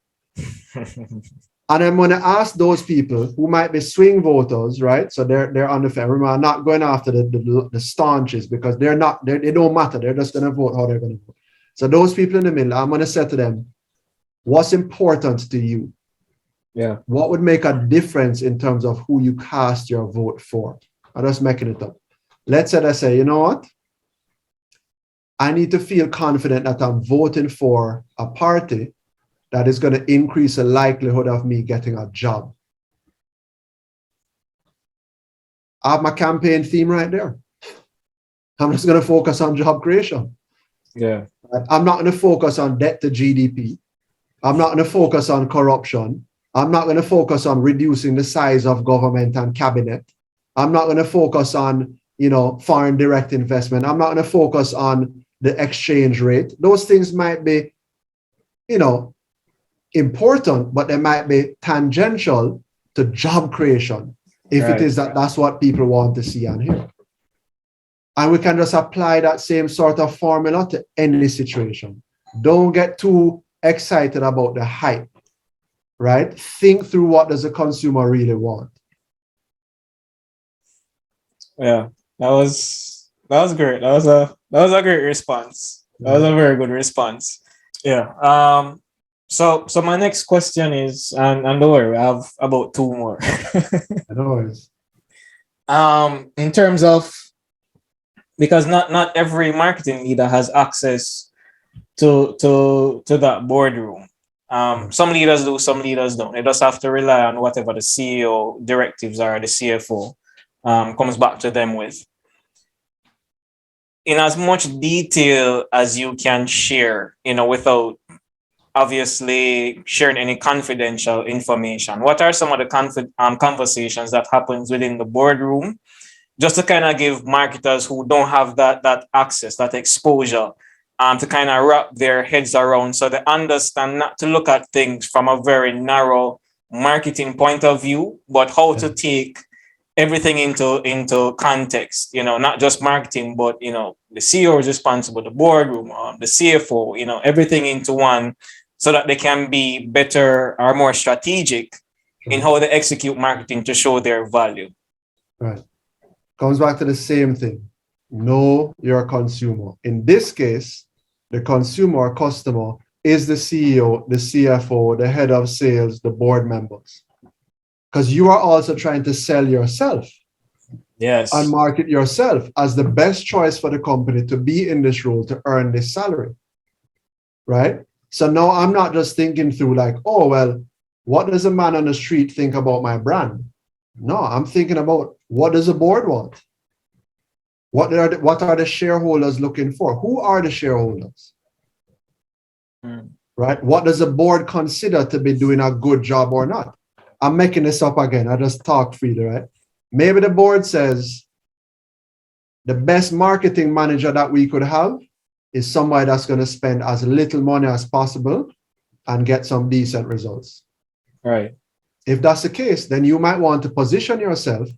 And I'm going to ask those people who might be swing voters, right? So they're on the fence. Remember, I'm not going after the staunches, because they don't matter. They're just going to vote how they're going to vote. So those people in the middle, I'm going to say to them, what's important to you? Yeah. What would make a difference in terms of who you cast your vote for? I'm just making it up. Let's say I say, you know what? I need to feel confident that I'm voting for a party that is going to increase the likelihood of me getting a job. I have my campaign theme right there. I'm just going to focus on job creation. Yeah. I'm not going to focus on debt to GDP. I'm not going to focus on corruption. I'm not going to focus on reducing the size of government and cabinet. I'm not going to focus on, foreign direct investment. I'm not going to focus on the exchange rate. Those things might be, important, but they might be tangential to job creation if it is that's what people want to see and hear. And we can just apply that same sort of formula to any situation. Don't get too excited about the hype, right? Think through, what does the consumer really want? Yeah, that was great. That was a great response. That was a very good response. Yeah. So my next question is, and don't worry, I have about two more. In terms of, because not every marketing leader has access to that boardroom. Some leaders do, some leaders don't. They just have to rely on whatever the CEO directives are, the CFO comes back to them with. In as much detail as you can share, without obviously sharing any confidential information, what are some of the conversations that happens within the boardroom, just to kind of give marketers who don't have that access, that exposure, to kind of wrap their heads around, so they understand not to look at things from a very narrow marketing point of view, but how to take everything into context, not just marketing, but, the CEO is responsible, the boardroom, the CFO, everything into one, so that they can be better or more strategic in how they execute marketing to show their value. Right. Comes back to the same thing. Know your consumer. In this case, the consumer or customer is the CEO, the CFO, the head of sales, the board members. because you are also trying to sell yourself Yes. and market yourself as the best choice for the company to be in this role to earn this salary, right? So now I'm not just thinking through like, oh, well, what does a man on the street think about my brand? No, I'm thinking about what does the board want? What are the shareholders looking for? Who are the shareholders? Right? What does the board consider to be doing a good job or not? I'm making this up again. I just talk freely, right? Maybe the board says the best marketing manager that we could have is somebody that's going to spend as little money as possible and get some decent results. Right. If that's the case, then you might want to position yourself.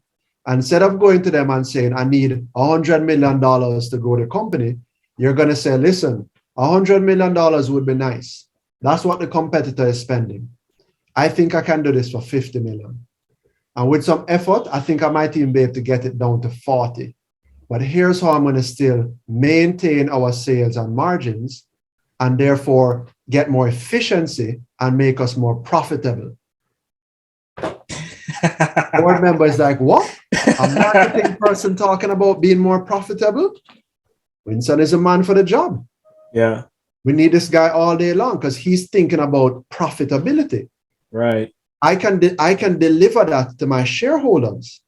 Instead of going to them and saying, I need $100 million to grow the company, you're going to say, listen, $100 million would be nice. That's what the competitor is spending. I think I can do this for 50 million. And with some effort, I think I might even be able to get it down to 40. But here's how I'm going to still maintain our sales and margins and therefore get more efficiency and make us more profitable. Board member is like, what? A marketing person talking about being more profitable? Winston is a man for the job. Yeah. We need this guy all day long because he's thinking about profitability. Right. I can deliver that to my shareholders.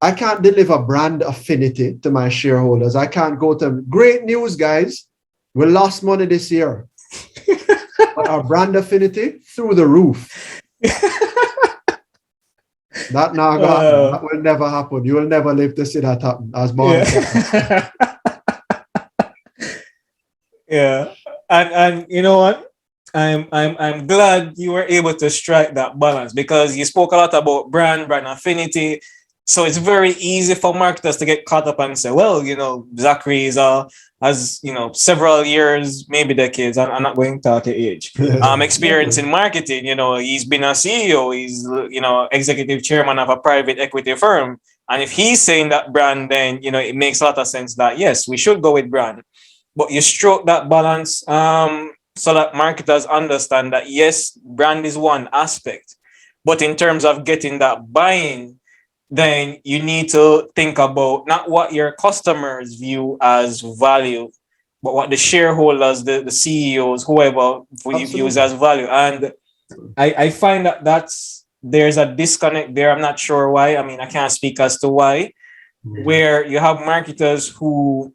I can't deliver brand affinity to my shareholders. I can't go to them. Great news, guys. We lost money this year. But our brand affinity through the roof. That now that will never happen. You will never live to see that happen. As yeah. Yeah. And you know what? I'm glad you were able to strike that balance because you spoke a lot about brand affinity. So it's very easy for marketers to get caught up and say, well, Zachary has several years, maybe decades. I'm not going to talk age. Experience in marketing. He's been a CEO. He's executive chairman of a private equity firm. And if he's saying that brand, then it makes a lot of sense that yes, we should go with brand. But you struck that balance so that marketers understand that yes, brand is one aspect, but in terms of getting that buy-in, then you need to think about not what your customers view as value, but what the shareholders, the CEOs, whoever views as value. And I find that there's a disconnect there. I'm not sure why. I mean, I can't speak as to why, where you have marketers who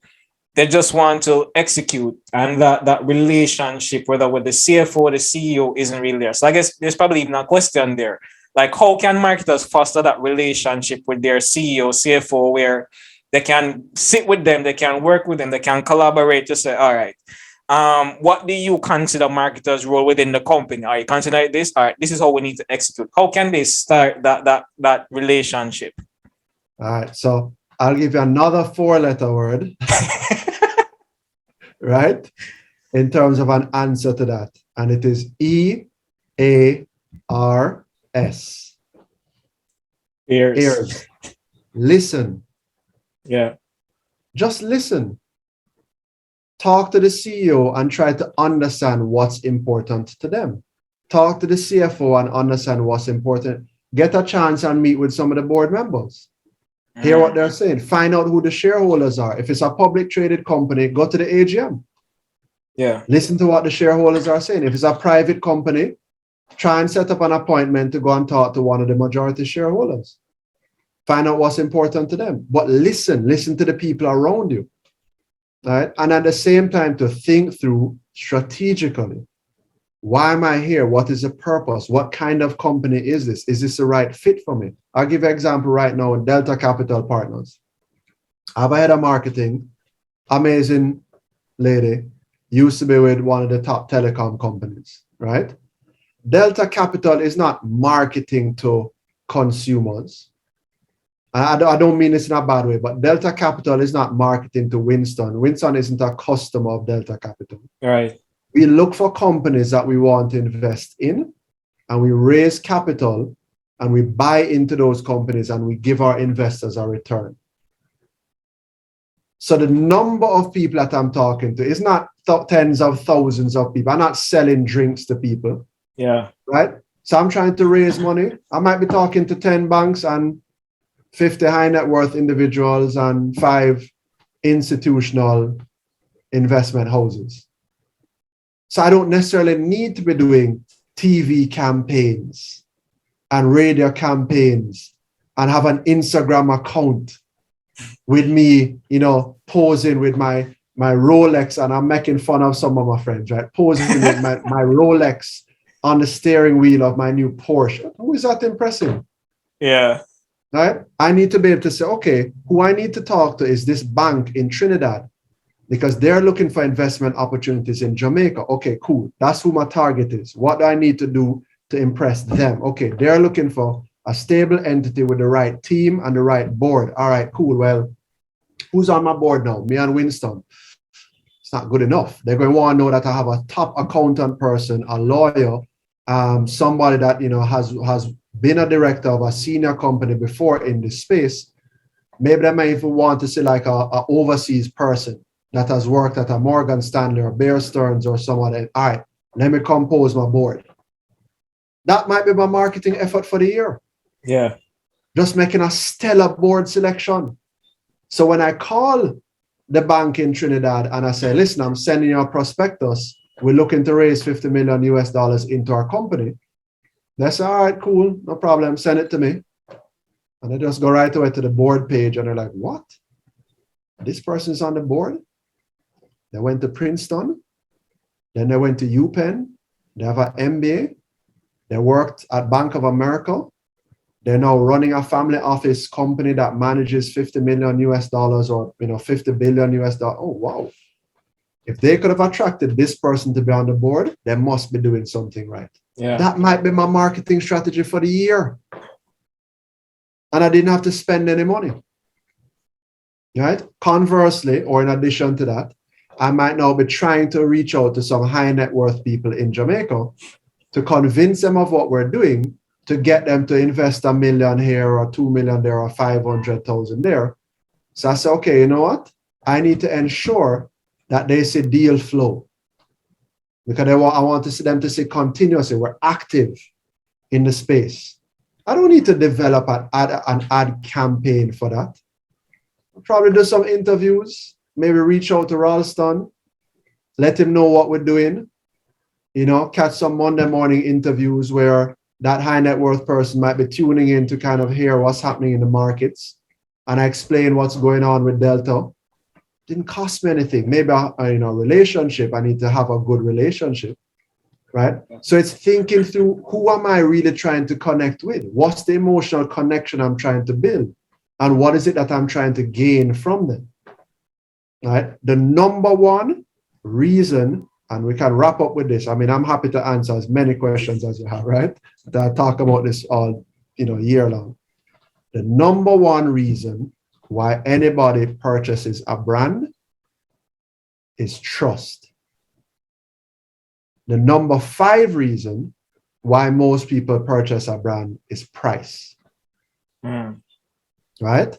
they just want to execute, and that relationship, whether with the CFO or the CEO, isn't really there. So I guess there's probably even a question there. Like, how can marketers foster that relationship with their CEO, CFO, where they can sit with them, they can work with them, they can collaborate to say, all right, what do you consider marketers' role within the company? Are you consider this? All right, this is how we need to execute. How can they start that relationship? All right, so I'll give you another 4-letter word, right? In terms of an answer to that. And it is EARS. Ears. Listen. Yeah. Just listen. Talk to the CEO and try to understand what's important to them. Talk to the CFO and understand what's important. Get a chance and meet with some of the board members. Hear what they're saying. Find out who the shareholders are. If it's a public traded company, go to the AGM. Yeah. Listen to what the shareholders are saying. If it's a private company, try and set up an appointment to go and talk to one of the majority shareholders. Find out what's important to them. But listen to the people around you. Right? And at the same time, to think through strategically. Why am I here? What is the purpose? What kind of company is this? Is this the right fit for me? I'll give you an example right now in Delta Capital Partners. I have a head of marketing, amazing lady, used to be with one of the top telecom companies, right? Delta Capital is not marketing to consumers. I don't mean this in a bad way, but Delta Capital is not marketing to Winston. Winston isn't a customer of Delta Capital. Right. We look for companies that we want to invest in, and we raise capital, and we buy into those companies, and we give our investors a return. So the number of people that I'm talking to is not tens of thousands of people. I'm not selling drinks to people. Yeah. Right? So I'm trying to raise money. I might be talking to 10 banks and 50 high net worth individuals and 5 institutional investment houses. So I don't necessarily need to be doing TV campaigns and radio campaigns and have an Instagram account with me, posing with my Rolex, and I'm making fun of some of my friends, right? Posing with my Rolex on the steering wheel of my new Porsche. Who is that impressing? Yeah. Right? I need to be able to say, okay, who I need to talk to is this bank in Trinidad because they're looking for investment opportunities in Jamaica. Okay, cool. That's who my target is. What do I need to do to impress them? Okay, they're looking for a stable entity with the right team and the right board. All right, cool. Well, who's on my board now? Me and Winston. It's not good enough. They're going to want to know that I have a top accountant person, a lawyer, somebody that has been a director of a senior company before in this space. Maybe they may even want to see like a overseas person that has worked at a Morgan Stanley or Bear Stearns or someone. All right, let me compose my board. That might be my marketing effort for the year. Yeah. Just making a stellar board selection. So when I call the bank in Trinidad and I say, listen, I'm sending you a prospectus. We're looking to raise $50 million US into our company. They say, all right, cool, no problem. Send it to me. And they just go right away to the board page and they're like, what? This person's on the board? They went to Princeton. Then they went to UPenn. They have an MBA. They worked at Bank of America. They're now running a family office company that manages $50 million US or 50 billion US. Oh, wow. If they could have attracted this person to be on the board, they must be doing something right. Yeah. That might be my marketing strategy for the year. And I didn't have to spend any money. Right? Conversely, or in addition to that, I might now be trying to reach out to some high net worth people in Jamaica to convince them of what we're doing, to get them to invest $1 million here or $2 million there or 500,000 there. So I say, okay, you know what? I need to ensure that they see deal flow because I want to see them to see continuously we're active in the space. I don't need to develop an ad campaign for that. I'll probably do some interviews, maybe reach out to Ralston, let him know what we're doing, catch some Monday morning interviews where that high net worth person might be tuning in to kind of hear what's happening in the markets. And I explain what's going on with Delta. Didn't cost me anything. Maybe a relationship. I need to have a good relationship, right? So it's thinking through who am I really trying to connect with? What's the emotional connection I'm trying to build? And what is it that I'm trying to gain from them, right? The number one reason, and we can wrap up with this. I mean, I'm happy to answer as many questions as you have, right? I talk about this all, year long. The number one reason why anybody purchases a brand is trust. The number 5 reason why most people purchase a brand is price. Right?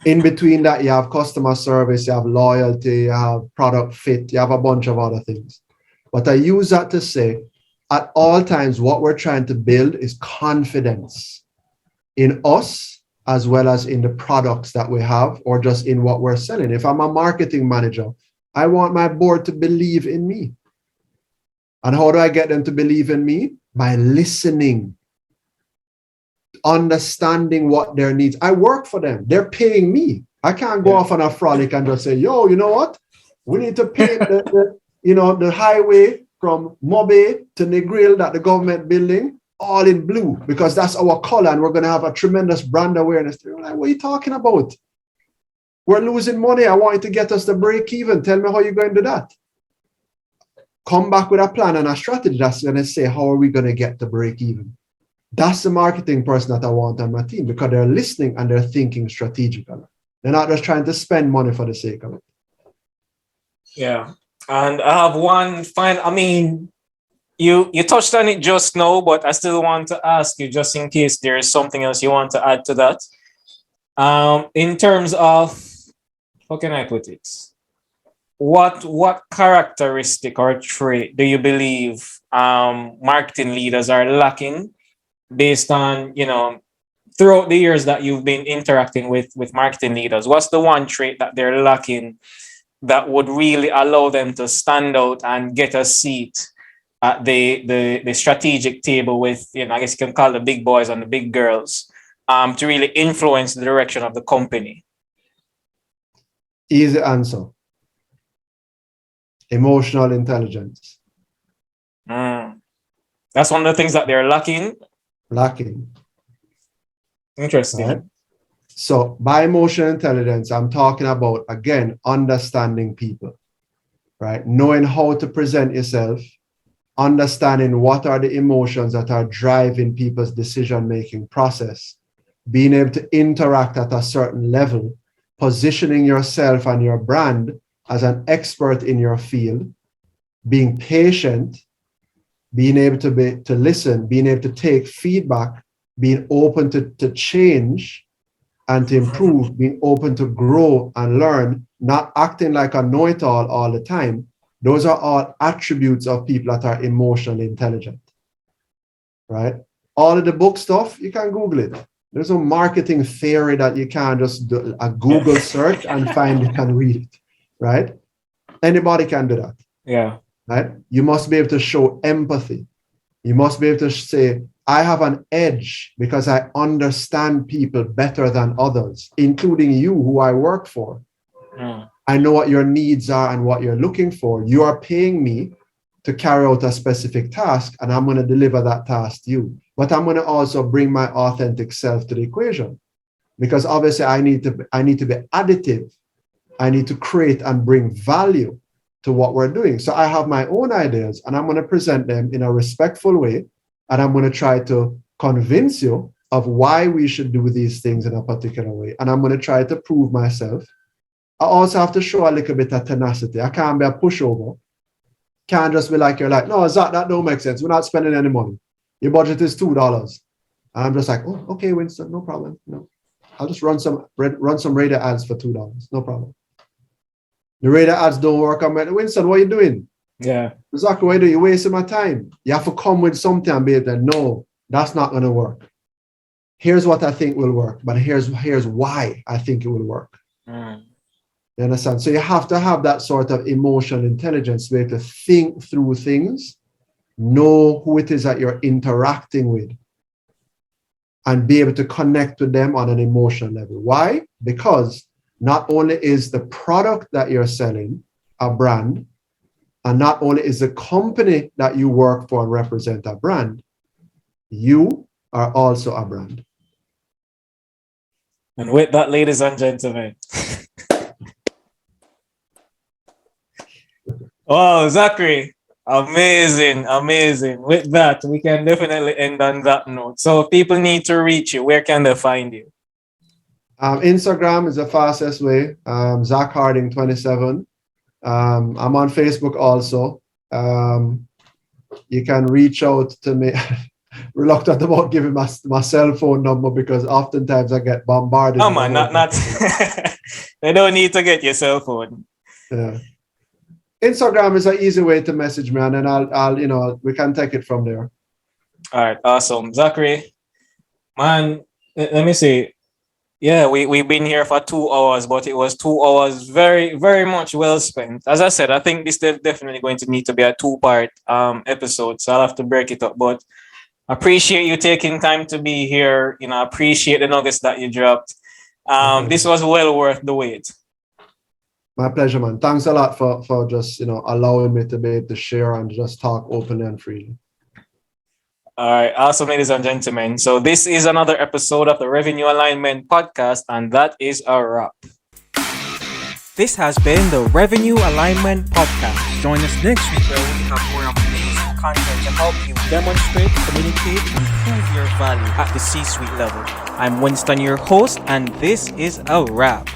In between that, you have customer service, you have loyalty, you have product fit, you have a bunch of other things. But I use that to say, at all times, what we're trying to build is confidence in us as well as in the products that we have or just in what we're selling. If I'm a marketing manager, I want my board to believe in me. And how do I get them to believe in me? By listening, understanding what their needs. I work for them. They're paying me. I can't go off on a frolic and just say, yo, you know what? We need to paint the highway from Mobe to Negril, that the government building, all in blue because that's our color and we're going to have a tremendous brand awareness. They're like, what are you talking about? We're losing money. I want you to get us to break even. Tell me how you're going to do that. Come back with a plan and a strategy that's going to say, how are we going to get to break even? That's the marketing person that I want on my team because they're listening and they're thinking strategically. They're not just trying to spend money for the sake of it. Yeah. And I have one final, you touched on it just now, but I still want to ask you just in case there is something else you want to add to that. In terms of, how can I put it? what characteristic or trait do you believe marketing leaders are lacking based on, throughout the years that you've been interacting with marketing leaders? What's the one trait that they're lacking that would really allow them to stand out and get a seat at the strategic table with, I guess you can call the big boys and the big girls, to really influence the direction of the company? Easy answer. Emotional intelligence. That's one of the things that they're lacking. Lacking. Interesting. Right? So by emotional intelligence, I'm talking about, again, understanding people, right? Knowing how to present yourself, understanding what are the emotions that are driving people's decision-making process, being able to interact at a certain level, positioning yourself and your brand as an expert in your field, being patient, being able to listen, being able to take feedback, being open to change and to improve, being open to grow and learn, not acting like a know-it-all all the time. Those are all attributes of people that are emotionally intelligent, right? All of the book stuff, you can Google it. There's no marketing theory that you can't just do a Google search and find it and read it, right? Anybody can do that. Yeah. Right? You must be able to show empathy. You must be able to say, I have an edge because I understand people better than others, including you who I work for. I know what your needs are and what you're looking for. You are paying me to carry out a specific task, and I'm going to deliver that task to you. But I'm going to also bring my authentic self to the equation, because obviously I need to be additive. I need to create and bring value to what we're doing. So I have my own ideas, and I'm going to present them in a respectful way, and I'm going to try to convince you of why we should do these things in a particular way. And I'm going to try to prove myself. I also have to show a little bit of tenacity. I can't be a pushover. Can't just be like, you're like, no, Zach, that don't make sense. We're not spending any money. Your budget is $2. And I'm just like, oh, okay, Winston, no problem. No, I'll just run some radio ads for $2. No problem. The radio ads don't work. I'm like, Winston, what are you doing? Yeah. Zach, what are you doing? You're wasting my time. You have to come with something and be able to, no, that's not going to work. Here's what I think will work, but here's why I think it will work. You understand? So you have to have that sort of emotional intelligence, be able to think through things, know who it is that you're interacting with, and be able to connect with them on an emotional level. Why? Because not only is the product that you're selling a brand, and not only is the company that you work for and represent a brand, you are also a brand. And with that, ladies and gentlemen. Wow, Zachary, amazing. With that, we can definitely end on that note. So if people need to reach you, where can they find you? Instagram is the fastest way. Zach Harding 27. I'm on Facebook also. You can reach out to me. Reluctant about giving my cell phone number because oftentimes I get bombarded. No, man, not. They don't need to get your cell phone. Yeah. Instagram is an easy way to message me, and then I'll we can take it from there. All right, awesome. Zachary, man, let me see. Yeah, we've been here for 2 hours, but it was 2 hours very, very much well spent. As I said, I think this is definitely going to need to be a 2-part episode, so I'll have to break it up. But I appreciate you taking time to be here. I appreciate the nuggets that you dropped. This was well worth the wait. My pleasure, man. Thanks a lot for just allowing me to be able to share and just talk openly and freely. All right, awesome, ladies and gentlemen. So this is another episode of the Revenue Alignment Podcast, and that is a wrap. This has been the Revenue Alignment Podcast. Join us next week where we have more amazing content to help you demonstrate, communicate, and improve your value at the C-suite level. I'm Winston, your host, and this is a wrap.